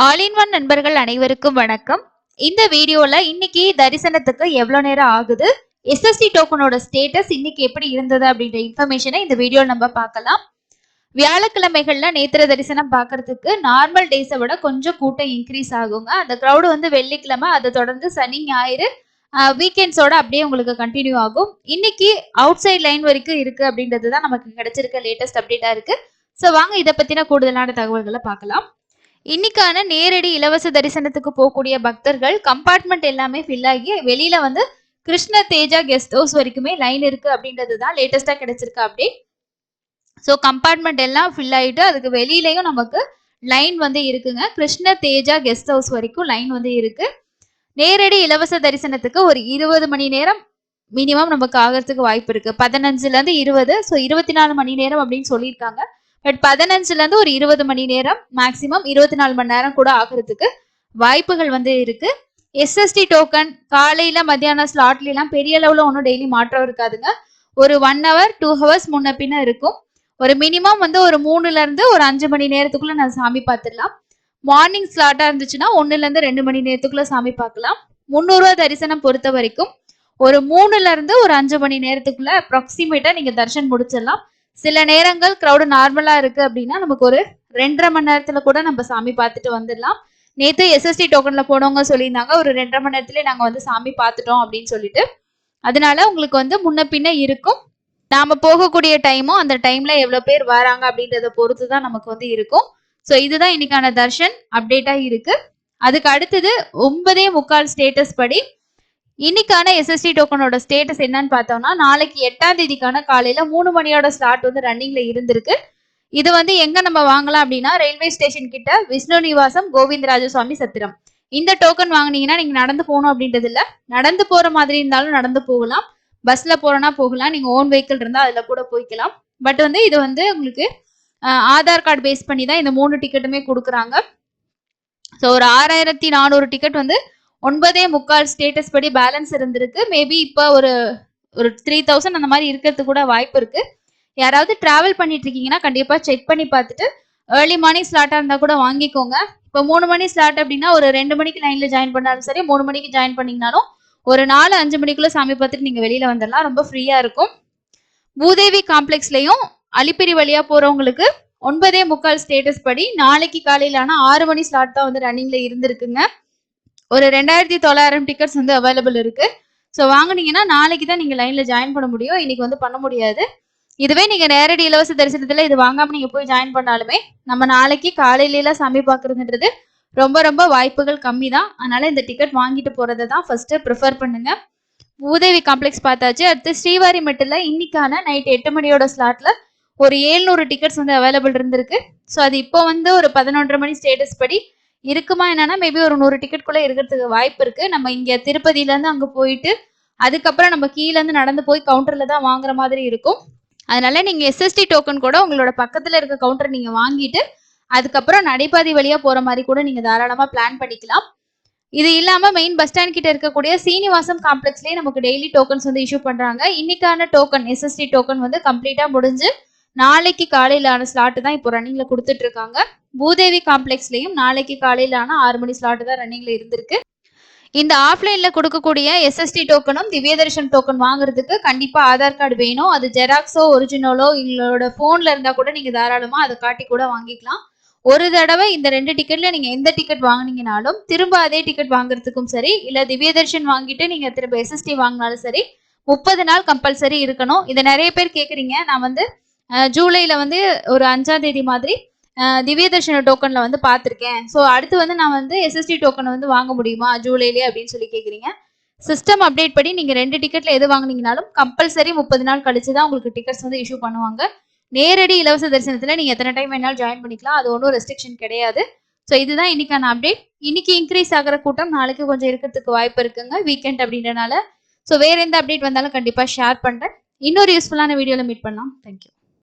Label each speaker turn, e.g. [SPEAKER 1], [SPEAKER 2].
[SPEAKER 1] All in one நண்பர்கள் அனைவருக்கும் வணக்கம். இந்த வீடியோல இன்னைக்கு தரிசனத்துக்கு எவ்வளவு நேரம் ஆகுது, எஸ்எஸ்டி டோக்கனோட ஸ்டேட்டஸ் இன்னைக்கு எப்படி இருந்தது அப்படின்ற இன்ஃபர்மேஷனை இந்த வீடியோ நம்ம பார்க்கலாம். வியாழக்கிழமைகள்ல நேத்திர தரிசனம் பார்க்கறதுக்கு நார்மல் டேஸை விட கொஞ்சம் கூட்டம் இன்க்ரீஸ் ஆகுங்க. அந்த க்ரௌடு வந்து வெள்ளிக்கிழமை, அதை தொடர்ந்து சனி ஞாயிறு வீக்கெண்ட்ஸோட அப்படியே உங்களுக்கு கண்டினியூ ஆகும். இன்னைக்கு அவுட் சைட் லைன் வரைக்கும் இருக்கு அப்படின்றது தான் நமக்கு கிடைச்சிருக்க லேட்டஸ்ட் அப்டேட்டா இருக்கு. ஸோ வாங்க இதை பத்தின கூடுதலான தகவல்களை பார்க்கலாம். இன்னைக்கான நேரடி இலவச தரிசனத்துக்கு போகக்கூடிய பக்தர்கள் கம்பார்ட்மெண்ட் எல்லாமே ஃபில் ஆகி வெளியில வந்து கிருஷ்ண தேஜா கெஸ்ட் ஹவுஸ் வரைக்குமே லைன் இருக்கு அப்படின்றது தான் லேட்டஸ்டா கிடைச்சிருக்கு அப்டேட். ஸோ கம்பார்ட்மெண்ட் எல்லாம் ஃபில் ஆயிட்டு அதுக்கு வெளியிலையும் நமக்கு லைன் வந்து இருக்குங்க. கிருஷ்ண தேஜா கெஸ்ட் ஹவுஸ் வரைக்கும் லைன் வந்து இருக்கு. நேரடி இலவச தரிசனத்துக்கு ஒரு 20 மணி நேரம் மினிமம் நமக்கு ஆகிறதுக்கு வாய்ப்பு இருக்கு. 15ல இருந்து 20, ஸோ 24 மணி நேரம் அப்படின்னு சொல்லியிருக்காங்க. பட் 15ல இருந்து ஒரு 20 மணி நேரம், மேக்சிமம் 24 மணி நேரம் கூட ஆகிறதுக்கு வாய்ப்புகள் வந்து இருக்கு. எஸ்எஸ்டி டோக்கன் காலையில மத்தியானம் ஸ்லாட்ல எல்லாம் பெரிய அளவுல ஒன்றும் டெய்லி மாற்றம் இருக்காதுங்க. ஒரு 1 hour 2 hours முன்ன பின்ன இருக்கும். ஒரு மினிமம் வந்து ஒரு 3ல இருந்து ஒரு 5 மணி நேரத்துக்குள்ள நான் சாமி பார்த்துடலாம். மார்னிங் ஸ்லாட்டா இருந்துச்சுன்னா 1ல இருந்து 2 மணி நேரத்துக்குள்ள சாமி பார்க்கலாம். 300 ரூபா தரிசனம் பொறுத்த வரைக்கும் ஒரு 3ல இருந்து ஒரு 5 மணி நேரத்துக்குள்ள அப்ராக்சிமேட்டா நீங்க தரிசனம் முடிச்சிடலாம். சில நேரங்கள் கிரௌடு நார்மலா இருக்கு அப்படின்னா நமக்கு ஒரு 2.5 மணி நேரத்துல கூட நம்ம சாமி பார்த்துட்டு வந்துடலாம். நேத்து எஸ்எஸ்டி டோக்கன்ல போனவங்க சொல்லியிருந்தாங்க ஒரு 2.5 மணி நேரத்துல நாங்க வந்து சாமி பார்த்துட்டோம் அப்படின்னு சொல்லிட்டு. அதனால உங்களுக்கு வந்து முன்ன பின்ன இருக்கும். நாம போகக்கூடிய டைமும் அந்த டைம்ல எவ்வளவு பேர் வராங்க அப்படின்றத பொறுத்து தான் நமக்கு வந்து இருக்கும். ஸோ இதுதான் இன்னைக்கான தர்ஷன் அப்டேட்டா இருக்கு. அதுக்கு அடுத்தது 9:45 ஸ்டேட்டஸ் படி இன்னைக்கான எஸ்எஸ்டி டோக்கனோட ஸ்டேட்டஸ் என்னன்னு பார்த்தோம்னா, நாளைக்கு 8ஆம் தேதிக்கான காலையில 3 மணியோட ஸ்லாட் வந்து ரன்னிங்ல இருந்திருக்கு. இது வந்து எங்க நம்ம வாங்கலாம் அப்படின்னா, ரயில்வே ஸ்டேஷன் கிட்ட விஷ்ணு நிவாசம் கோவிந்தராஜசுவாமி சத்திரம். இந்த டோக்கன் வாங்கினீங்கன்னா நீங்க நடந்து போகணும் அப்படின்றது இல்ல. நடந்து போற மாதிரி இருந்தாலும் நடந்து போகலாம், பஸ்ல போறோம்னா போகலாம், நீங்க ஓன் வெஹிக்கிள் இருந்தா அதுல கூட போய்க்கலாம். பட் வந்து இது வந்து உங்களுக்கு ஆதார் கார்டு பேஸ் பண்ணி தான் இந்த 3 டிக்கெட்டுமே கொடுக்குறாங்க. ஸோ ஒரு 6400 டிக்கெட் வந்து 9:45 ஸ்டேட்டஸ் படி பேலன்ஸ் இருந்திருக்கு. மேபி இப்போ ஒரு 3000 அந்த மாதிரி இருக்கிறது கூட வாய்ப்பு இருக்கு. யாராவது டிராவல் பண்ணிட்டு இருக்கீங்கன்னா கண்டிப்பா செக் பண்ணி பார்த்துட்டு ஏர்லி மார்னிங் ஸ்லாட்டா இருந்தா கூட வாங்கிக்கோங்க. இப்போ 3 மணி ஸ்லாட் அப்படின்னா ஒரு 2 மணிக்கு லைன்ல ஜாயின் பண்ணாலும் சரி, 3 மணிக்கு ஜாயின் பண்ணீங்கனாலும் ஒரு 4-5 மணிக்குள்ள சாமி பார்த்துட்டு நீங்க வெளியில வந்துடலாம். ரொம்ப ஃப்ரீயா இருக்கும். பூதேவி காம்ப்ளெக்ஸ்லயும் அலிப்பிரி வழியா போறவங்களுக்கு 9:45 ஸ்டேட்டஸ் படி நாளைக்கு காலையில ஆனா 6 மணி ஸ்லாட் தான் வந்து ரன்னிங்ல இருந்திருக்குங்க. ஒரு 2900 டிக்கெட்ஸ் வந்து அவைலபிள் இருக்கு. ஸோ வாங்கினீங்கன்னா நாளைக்கு தான் நீங்க லைன்ல ஜாயின் பண்ண முடியும், இன்னைக்கு வந்து பண்ண முடியாது. இதுவே நீங்க நேரடி இலவச தரிசனத்துல இது வாங்காம நீங்க போய் ஜாயின் பண்ணாலுமே நம்ம நாளைக்கு காலையில சாமி பார்க்கறதுன்றது ரொம்ப ரொம்ப வாய்ப்புகள் கம்மி தான். அதனால இந்த டிக்கெட் வாங்கிட்டு போறதை தான் ஃபர்ஸ்ட் ப்ரிஃபர் பண்ணுங்க. பூதேவி காம்ப்ளெக்ஸ் பார்த்தாச்சு. அடுத்து ஸ்ரீவாரிமெட்டில் இன்னைக்கான நைட் 8 மணியோட ஸ்லாட்ல ஒரு 700 டிக்கெட்ஸ் வந்து அவைலபிள் இருந்திருக்கு. ஸோ அது இப்போ வந்து ஒரு 11:30 மணி ஸ்டேட்டஸ் படி இருக்குமா என்னன்னா மேபி ஒரு 100 டிக்கெட்குள்ள இருக்கிறதுக்கு வாய்ப்பு இருக்கு. நம்ம இங்க திருப்பதியில இருந்து அங்க போயிட்டு அதுக்கப்புறம் நம்ம கீழே இருந்து நடந்து போய் கவுண்டர்ல தான் வாங்குற மாதிரி இருக்கும். அதனால நீங்க எஸ்எஸ்டி டோக்கன் கூட உங்களோட பக்கத்துல இருக்க கவுண்டர் நீங்க வாங்கிட்டு அதுக்கப்புறம் நடைபாதை வழியா போற மாதிரி கூட நீங்க தாராளமா பிளான் பண்ணிக்கலாம். இது இல்லாம மெயின் பஸ் ஸ்டாண்ட் கிட்ட இருக்கக்கூடிய சீனிவாசம் காம்ப்ளெக்ஸ்லயே நமக்கு டெய்லி டோக்கன்ஸ் வந்து இஷ்யூ பண்றாங்க. இன்னைக்கான டோக்கன் எஸ்எஸ்டி டோக்கன் வந்து கம்ப்ளீட்டா முடிஞ்சு நாளைக்கு காலையிலான ஸ்லாட் தான் இப்போ ரன்னிங்ல கொடுத்துட்டு இருக்காங்க. பூதேவி காம்ப்ளெக்ஸ்லயும் நாளைக்கு காலையிலான 6 மணி ஸ்லாட் தான் ரன்னிங்ல இருந்திருக்கு. இந்த ஆஃப்லைன்ல கொடுக்கக்கூடிய எஸ்எஸ்டி டோக்கனும் திவ்ய தரிசன் டோக்கன் வாங்குறதுக்கு கண்டிப்பா ஆதார் கார்டு வேணும். அது ஜெராக்ஸோ ஒரிஜினலோ உங்களோட போன்ல இருந்தா கூட நீங்க தாராளமா அதை காட்டி கூட வாங்கிக்கலாம். ஒரு தடவை இந்த 2 டிக்கெட்ல நீங்க எந்த டிக்கெட் வாங்கினீங்கனாலும் திரும்ப அதே டிக்கெட் வாங்குறதுக்கும் சரி, இல்ல திவ்ய தரிசன் வாங்கிட்டு நீங்க திரும்ப எஸ்எஸ்டி வாங்கினாலும் சரி 30 நாள் கம்பல்சரி இருக்கணும். இதை நிறைய பேர் கேக்குறீங்க. நான் வந்து ஜூலைல வந்து ஒரு 5ஆம் தேதி மாதிரி திவ்ய தர்ஷன டோக்கன்ல வந்து பார்த்துருக்கேன். ஸோ அடுத்து வந்து நான் வந்து எஸ்எஸ்டி டோக்கன் வந்து வாங்க முடியுமா ஜூலைலே அப்படின்னு சொல்லி கேட்குறீங்க. சிஸ்டம் அப்டேட் படி நீங்க 2 டிக்கெட்ல எது வாங்கினீங்கனாலும் கம்பல்சரி 30 நாள் கழிச்சு தான் உங்களுக்கு டிக்கெட்ஸ் வந்து இஷ்யூ பண்ணுவாங்க. நேரடி இலவச தரிசனத்துல நீங்க எத்தனை டைம் வேணாலும் ஜாயின் பண்ணிக்கலாம், அது ஒன்றும் ரெஸ்ட்ரிக்ஷன் கிடையாது. ஸோ இதுதான் இன்னைக்கான அப்டேட். இன்னைக்கு இன்க்ரீஸ் ஆகிற கூட்டம் நாளைக்கு கொஞ்சம் இருக்கிறதுக்கு வாய்ப்பு இருக்குங்க, வீக்கெண்ட் அப்படின்றனால. ஸோ வேற எந்த அப்டேட் வந்தாலும் கண்டிப்பா ஷேர் பண்றேன். இன்னொரு யூஸ்ஃபுல்லான வீடியோல மீட் பண்ணலாம். தேங்க்யூ.